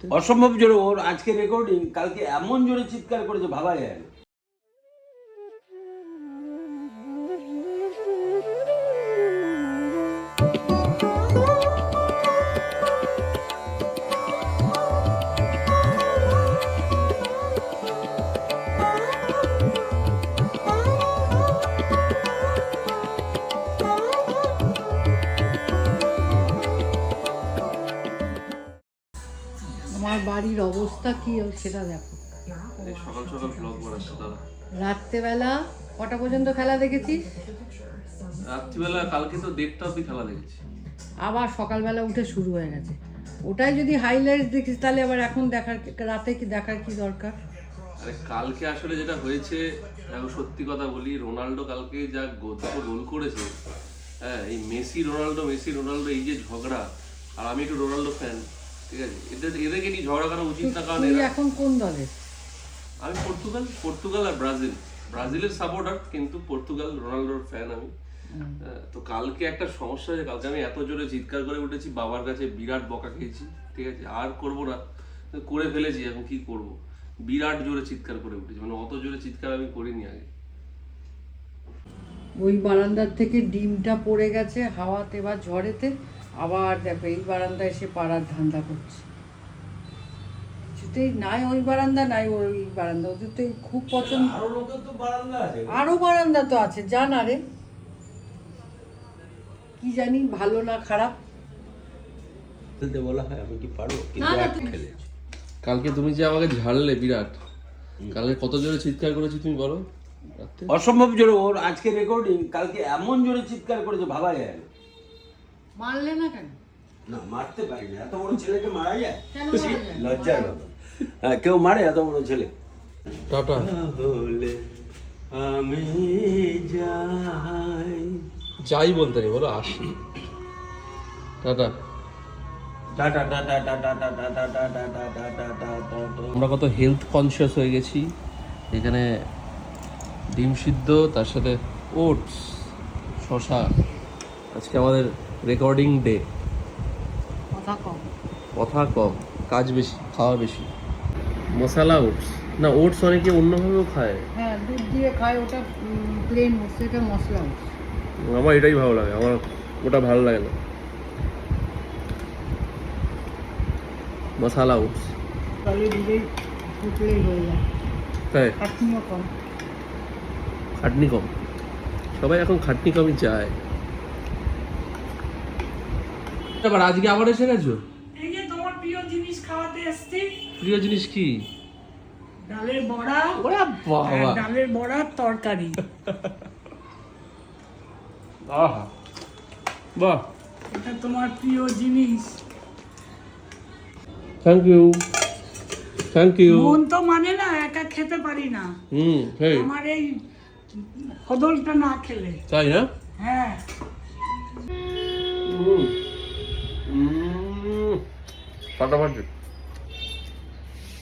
অসম্ভব জোরে ওর আজকে রেকর্ডিং, কালকে এমন জোরে চিৎকার করেছে ভাবা যায় না। আমার বাড়ির অবস্থা কি সেটা দেখো। সকাল সকাল ব্লগ বানাচ্ছে দাদা। রাত্রেবেলা কটা পর্যন্ত খেলা দেখেছিস? রাত্রিবেলা কালকে তো 1:30 অবধি খেলা দেখেছি। আবার সকালবেলা উঠে শুরু হয়ে গেছে। ওটাই যদি হাইলাইটস দেখিস তাহলে আবার এখন দেখার রাতে কি দেখার কি দরকার? আরে কালকে আসলে যেটা হয়েছে, দেখো সত্যি কথা বলি, রোনাল্ডো কালকে যা গোল করেছে, হ্যাঁ, এই মেসি রোনাল্ডো এই যে ঝগড়া, আর আমি একটু রোনাল্ডো ফ্যান, ঠিক আছে, এদেরকে নিয়ে ঝগড়া করা উচিত না। কারণ এখন কোন দলের? আমি পর্তুগাল আর ব্রাজিলের সাপোর্টার, কিন্তু পর্তুগাল রোনাল্ডোর ফ্যান আমি। তো কালকে একটা সমস্যা হয়েছে, কালকে আমি এত জোরে চিৎকার করে উঠেছি, বাবার কাছে বিরাট বকা খেয়েছি, ঠিক আছে, আর করবো না, করে ফেলেছি, এখন কি করব, বিরাট জোরে চিৎকার করে উঠেছি, মানে অত জোরে চিৎকার আমি করিনি আগে। ওই বারান্দার থেকে ডিমটা পড়ে গেছে হাওয়াতে বা ঝড়েতে, আবার দেখো এই বারান্দায় এসে পাড়ার ধান্দা করছে। কিছুতেই নাই ওই বারান্দা নাই ওই বারান্দা, ওদের তো খুব পছন্দ। আরো বারান্দা তো আছে, জানা রে, কি জানি ভালো না খারাপ বলা হয়, আমি কি পারবো? কালকে তুমি যে আমাকে ঝাড়লে বিরাট, কালকে কত জোরে চিৎকার করেছি তুমি বলো? অসম্ভব জোরে ওর আজকে রেকর্ডিং, কালকে এমন জোরে চিৎকার করেছে ভাবা যায় না। মারলে না কেন? না মারতে পারি না, এত বড় ছেলেকে মারা যায়? কেন মারা যায়? লজ্জার ব্যাপার। হ্যাঁ, কেউ মারে এত বড় ছেলে? টাটা। বলে আমি যাই বলতে নেই, বলো আসি। টাটা। আমরা কত হেলথ কনসিয়াস হয়ে গেছি। এখানে ডিম সিদ্ধ, তার সাথে ওটস, শশা। আজকে আমাদের রেকর্ডিং ডে। কথা কম, কাজ বেশি, খাওয়া বেশি। মশলা ওটস না, ওটস অনেকে অন্যভাবেও খায়। হ্যাঁ, দুধ দিয়ে খায়, ওটা প্লেন ওটস, এটা মশলা ওটস। আমার এটাই ভালো লাগে, আমার ওটা ভালো লাগে না। মশলা ওটস তাহলে দিলেই ফুটলেই হয়ে যায়। তাই খাটনিও কম। খাটনি কম, সবাই এখন খাটনি কমই চায়। এবার আজকে আবার এসে গেছো? এই যে তোমার প্রিয় জিনিস খাওয়াতে এসেছি। প্রিয় জিনিস কি? ডালের বড়া। ওরে বাবা, ডালের বড়ার তরকারি। আহা, বাহ, এটা তোমার প্রিয় জিনিস। Thank you, thank you. মন তো মানে না, একা খেতে পারি না। হেই, আমার এই হদলটা না খেলে। তাই না? হ্যাঁ, ফাটাফাটি।